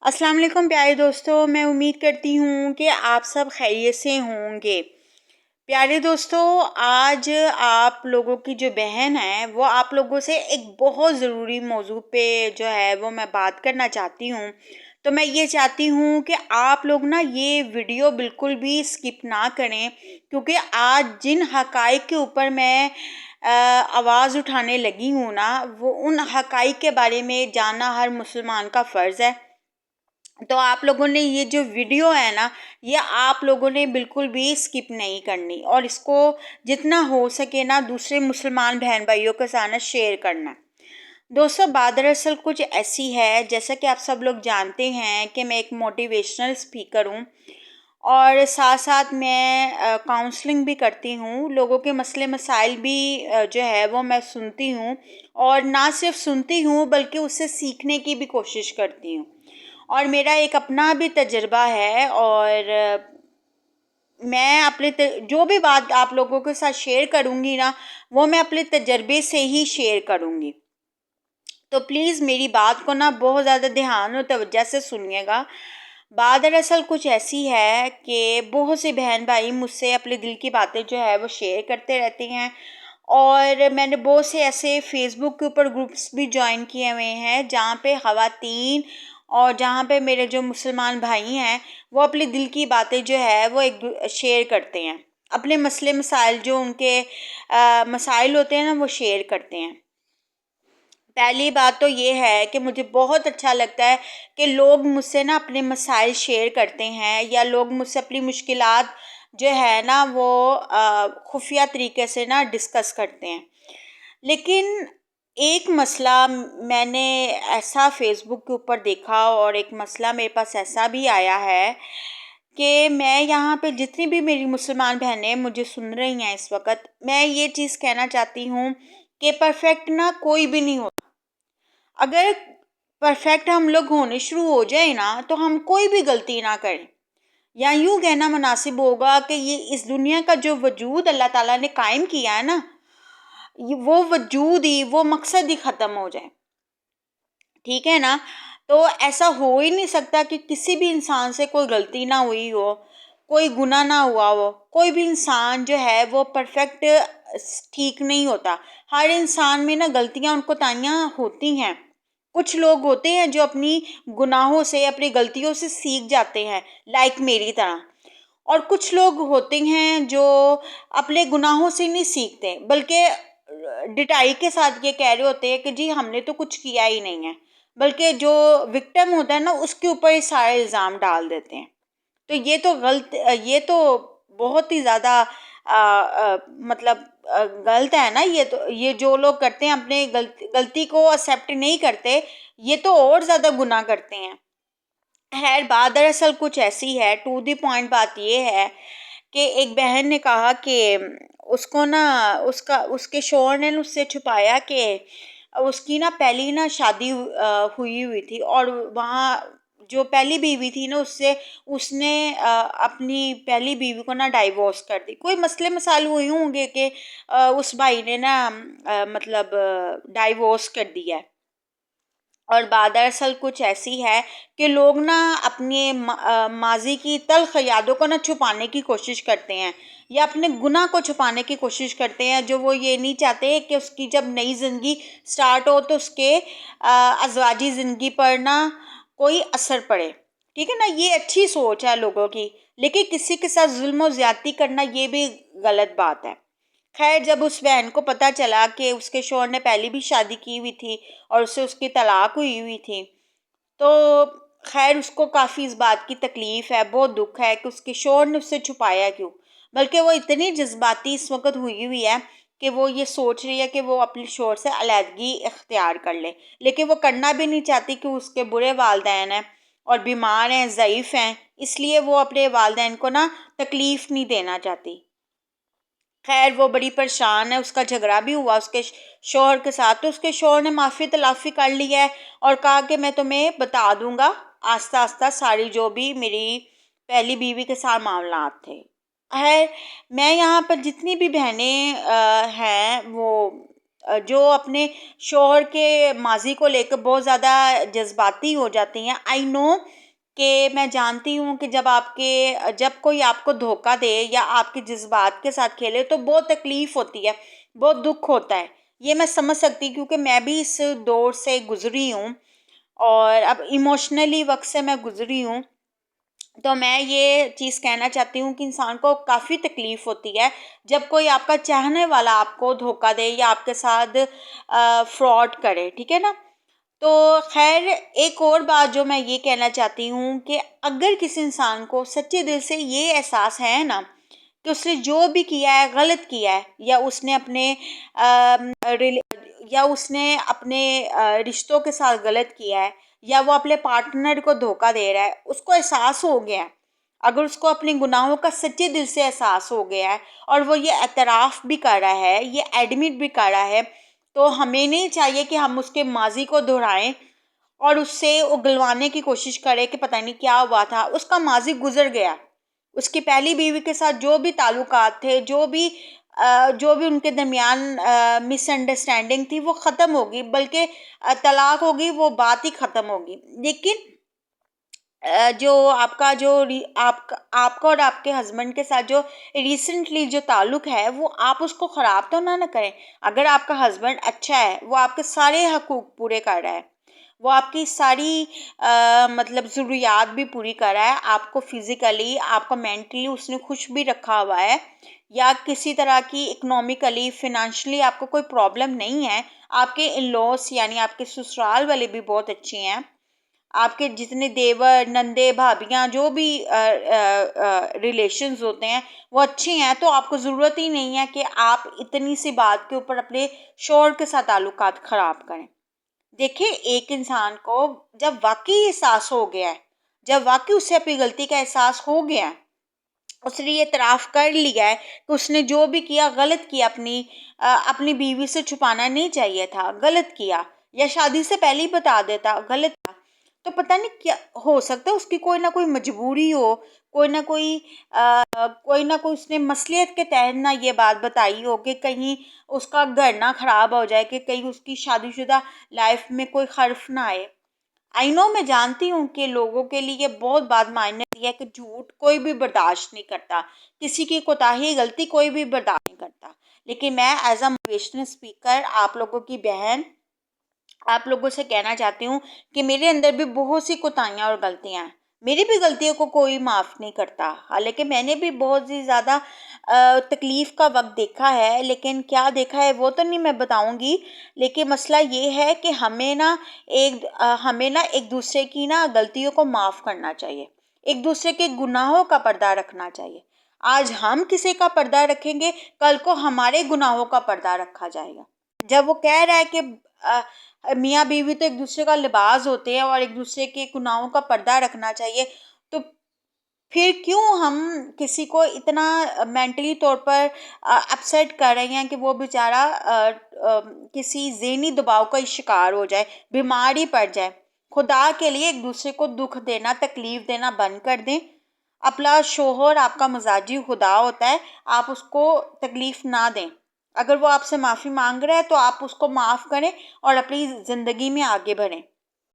अस्सलाम वालेकुम प्यारे दोस्तों, मैं उम्मीद करती हूँ कि आप सब खैरियत से होंगे। प्यारे दोस्तों, आज आप लोगों की जो बहन है वो आप लोगों से एक बहुत ज़रूरी मौजू पे जो है वो मैं बात करना चाहती हूँ। तो मैं ये चाहती हूँ कि आप लोग ना ये वीडियो बिल्कुल भी स्किप ना करें, क्योंकि आज जिन हक़ाइक़ के ऊपर मैं आवाज़ उठाने लगी हूँ ना, वो उन हक़ाइक़ के बारे में जानना हर मुसलमान का फ़र्ज़ है। तो आप लोगों ने ये जो वीडियो है ना, ये आप लोगों ने बिल्कुल भी स्किप नहीं करनी और इसको जितना हो सके ना दूसरे मुसलमान बहन भाइयों के साथ शेयर करना है। दोस्तों, बात दरअसल कुछ ऐसी है, जैसा कि आप सब लोग जानते हैं कि मैं एक मोटिवेशनल स्पीकर हूँ और साथ साथ मैं काउंसलिंग भी करती हूँ। लोगों के मसले मसाइल भी जो है वो मैं सुनती हूँ और ना सिर्फ सुनती हूँ बल्कि उससे सीखने की भी कोशिश करती हूँ। और मेरा एक अपना भी तजुर्बा है और मैं अपने जो भी बात आप लोगों के साथ शेयर करूँगी ना, वो मैं अपने तजुर्बे से ही शेयर करूँगी। तो प्लीज़ मेरी बात को ना बहुत ज़्यादा ध्यान और तवज्जो से सुनिएगा। बात दरअसल कुछ ऐसी है कि बहुत से बहन भाई मुझसे अपने दिल की बातें जो है वो शेयर करते रहते हैं और मैंने बहुत से ऐसे फेसबुक के ऊपर ग्रुप्स भी ज्वाइन किए हुए हैं जहाँ पे ख़वातीन और जहाँ पे मेरे जो मुसलमान भाई हैं वो अपने दिल की बातें जो है वो एक शेयर करते हैं। अपने मसले मसाइल जो उनके मसाइल होते हैं ना, वो शेयर करते हैं। पहली बात तो ये है कि मुझे बहुत अच्छा लगता है कि लोग मुझसे ना अपने मसाइल शेयर करते हैं या लोग मुझसे अपनी मुश्किलात जो है ना वो खुफिया तरीके से ना डिस्कस करते हैं। लेकिन एक मसला मैंने ऐसा फेसबुक के ऊपर देखा और एक मसला मेरे पास ऐसा भी आया है कि मैं यहाँ पे जितनी भी मेरी मुसलमान बहनें मुझे सुन रही हैं इस वक्त, मैं ये चीज़ कहना चाहती हूँ कि परफेक्ट ना कोई भी नहीं होता। अगर परफेक्ट हम लोग होने शुरू हो जाए ना तो हम कोई भी गलती ना करें, या यूँ कहना मुनासिब होगा कि ये इस दुनिया का जो वजूद अल्लाह ताला ने कायम किया है ना, वो वजूद ही वो मकसद ही ख़त्म हो जाए। ठीक है ना? तो ऐसा हो ही नहीं सकता कि किसी भी इंसान से कोई गलती ना हुई हो, कोई गुनाह ना हुआ हो। कोई भी इंसान जो है वो परफेक्ट ठीक नहीं होता। हर इंसान में ना गलतियाँ उनको ताइयाँ होती हैं। कुछ लोग होते हैं जो अपनी गुनाहों से, अपनी गलतियों से सीख जाते हैं, लाइक मेरी तरह। और कुछ लोग होते हैं जो अपने गुनाहों से नहीं सीखते, बल्कि डिटाई के साथ ये कह रहे होते हैं कि जी हमने तो कुछ किया ही नहीं है, बल्कि जो विक्टिम होता है ना उसके ऊपर ये सारे इल्ज़ाम डाल देते हैं। तो ये तो बहुत ही ज़्यादा मतलब गलत है ना। ये जो लोग करते हैं, अपने गलती को एक्सेप्ट नहीं करते, ये तो और ज़्यादा गुनाह करते हैं। खैर, बात दरअसल कुछ ऐसी है, टू द पॉइंट बात ये है कि एक बहन ने कहा कि उसको ना उसका उसके शौहर ने उससे छुपाया कि उसकी ना पहली ना शादी हुई हुई थी और वहाँ जो पहली बीवी थी ना उससे उसने अपनी पहली बीवी को ना डाइवोर्स कर दी। कोई मसले मसाइल हुए होंगे कि उस भाई ने ना मतलब डाइवोर्स कर दिया है। और बात दरअसल कुछ ऐसी है कि लोग ना अपने माजी की तल्ख यादों को ना छुपाने की कोशिश करते हैं या अपने गुनाह को छुपाने की कोशिश करते हैं, जो वो ये नहीं चाहते कि उसकी जब नई ज़िंदगी स्टार्ट हो तो उसके अज़वाजी ज़िंदगी पर ना कोई असर पड़े। ठीक है ना, ये अच्छी सोच है लोगों की, लेकिन किसी के साथ जुल्म और ज़्यादती करना ये भी गलत बात है। खैर, जब उस बहन को पता चला कि उसके शौहर ने पहले भी शादी की हुई थी और उससे उसकी तलाक हुई हुई थी, तो खैर उसको काफ़ी इस बात की तकलीफ़ है, बहुत दुख है कि उसके शौहर ने उससे छुपाया क्यों। बल्कि वो इतनी जज्बाती इस वक्त हुई हुई है कि वो ये सोच रही है कि वो अपने शौहर से अलहदगी इख्तियार कर ले, लेकिन वो करना भी नहीं चाहती कि उसके बुरे वालिदैन हैं और बीमार हैं, ज़ईफ़ हैं, इसलिए वो अपने वालिदैन को ना तकलीफ़ नहीं देना चाहती। खैर, वो बड़ी परेशान है, उसका झगड़ा भी हुआ उसके शौहर के साथ, तो उसके शौहर ने माफ़ी तलाफ़ी कर ली है और कहा कि मैं तुम्हें बता दूंगा आस्ता आस्ता सारी जो भी मेरी पहली बीवी के साथ मामलात थे। है, मैं यहाँ पर जितनी भी बहनें हैं वो جو اپنے شوہر کے ماضی کو لے کر بہت زیادہ جذباتی ہو جاتی ہیں. آئی نو کہ میں جانتی ہوں کہ جب کوئی آپ کو دھوکہ دے یا آپ کے جذبات کے ساتھ کھیلے تو بہت تکلیف ہوتی ہے، بہت دکھ ہوتا ہے. یہ میں سمجھ سکتی کیونکہ میں بھی اس دور سے گزری ہوں اور اب ایموشنلی وقت سے میں گزری ہوں. تو میں یہ چیز کہنا چاہتی ہوں کہ انسان کو کافی تکلیف ہوتی ہے جب کوئی آپ کا چاہنے والا آپ کو دھوکہ دے یا آپ کے ساتھ فراڈ کرے، ٹھیک ہے نا. تو خیر ایک اور بات جو میں یہ کہنا چاہتی ہوں کہ اگر کسی انسان کو سچے دل سے یہ احساس ہے نا کہ اس نے جو بھی کیا ہے غلط کیا ہے، یا اس نے اپنے رشتوں کے ساتھ غلط کیا ہے، یا وہ اپنے پارٹنر کو دھوکہ دے رہا ہے، اس کو احساس ہو گیا ہے، اگر اس کو اپنے گناہوں کا سچے دل سے احساس ہو گیا ہے اور وہ یہ اعتراف بھی کر رہا ہے، یہ ایڈمٹ بھی کر رہا ہے، تو ہمیں نہیں چاہیے کہ ہم اس کے ماضی کو دہرائیں اور اس سے اگلوانے کی کوشش کریں کہ پتہ نہیں کیا ہوا تھا. اس کا ماضی گزر گیا، اس کی پہلی بیوی کے ساتھ جو بھی تعلقات تھے، جو بھی ان کے درمیان مس انڈرسٹینڈنگ تھی وہ ختم ہوگی، بلکہ طلاق ہوگی، وہ بات ہی ختم ہوگی. لیکن جو آپ کا اور آپ کے ہسبینڈ کے ساتھ جو ریسنٹلی جو تعلق ہے وہ آپ اس کو خراب تو نہ کریں. اگر آپ کا ہسبینڈ اچھا ہے، وہ آپ کے سارے حقوق پورے کر رہا ہے، وہ آپ کی ساری مطلب ضروریات بھی پوری کر رہا ہے، آپ کو فزیکلی، آپ کو مینٹلی اس نے خوش بھی رکھا ہوا ہے، یا کسی طرح کی اکنومیکلی فائنینشلی آپ کو کوئی پرابلم نہیں ہے، آپ کے ان لوز یعنی آپ کے سسرال والے بھی بہت اچھے ہیں، آپ کے جتنے دیور نندے بھابیاں جو بھی ریلیشنز ہوتے ہیں وہ اچھے ہیں، تو آپ کو ضرورت ہی نہیں ہے کہ آپ اتنی سی بات کے اوپر اپنے شوہر کے ساتھ تعلقات خراب کریں. دیکھیں ایک انسان کو جب واقعی احساس ہو گیا ہے، جب واقعی اسے اپنی غلطی کا احساس ہو گیا ہے، اس نے یہ اعتراف کر لیا ہے کہ اس نے جو بھی کیا غلط کیا، اپنی بیوی سے چھپانا نہیں چاہیے تھا، غلط کیا، یا شادی سے پہلے ہی بتا دیتا غلط کیا، تو پتہ نہیں کیا ہو سکتا ہے، اس کی کوئی نہ کوئی مجبوری ہو، کوئی نہ کوئی اس نے مصلحت کے تحت نہ یہ بات بتائی ہو کہ کہیں اس کا گھر نہ خراب ہو جائے، کہ کہیں اس کی شادی شدہ لائف میں کوئی حرف نہ آئے. آئی نو میں جانتی ہوں کہ لوگوں کے لیے یہ بہت بات معنی ہے کہ جھوٹ کوئی بھی برداشت نہیں کرتا، کسی کی کوتاہی غلطی کوئی بھی برداشت نہیں کرتا، لیکن میں ایز اے موٹیویشنل اسپیکر آپ لوگوں کی بہن آپ لوگوں سے کہنا چاہتی ہوں کہ میرے اندر بھی بہت سی کوتاہیاں اور غلطیاں ہیں، میری بھی غلطیوں کو کوئی معاف نہیں کرتا، حالانکہ میں نے بھی بہت ہی زیادہ تکلیف کا وقت دیکھا ہے، لیکن کیا دیکھا ہے وہ تو نہیں میں بتاؤں گی. لیکن مسئلہ یہ ہے کہ ہمیں نا ایک دوسرے کی نا غلطیوں کو معاف کرنا چاہیے، ایک دوسرے کے گناہوں کا پردہ رکھنا چاہیے. آج ہم کسی کا پردہ رکھیں گے، کل کو ہمارے گناہوں کا پردہ رکھا جائے گا. جب وہ کہہ رہا ہے کہ میاں بیوی تو ایک دوسرے کا لباس ہوتے ہیں اور ایک دوسرے کے گناہوں کا پردہ رکھنا چاہیے، تو پھر کیوں ہم کسی کو اتنا مینٹلی طور پر اپسیٹ کر رہے ہیں کہ وہ بیچارہ کسی ذہنی دباؤ کا شکار ہو جائے، بیمار ہی پڑ جائے. خدا کے لیے ایک دوسرے کو دکھ دینا، تکلیف دینا بند کر دیں. اپنا شوہر آپ کا مزاجی خدا ہوتا ہے، آپ اس کو تکلیف نہ دیں. اگر وہ آپ سے معافی مانگ رہا ہے تو آپ اس کو معاف کریں اور اپنی زندگی میں آگے بڑھیں.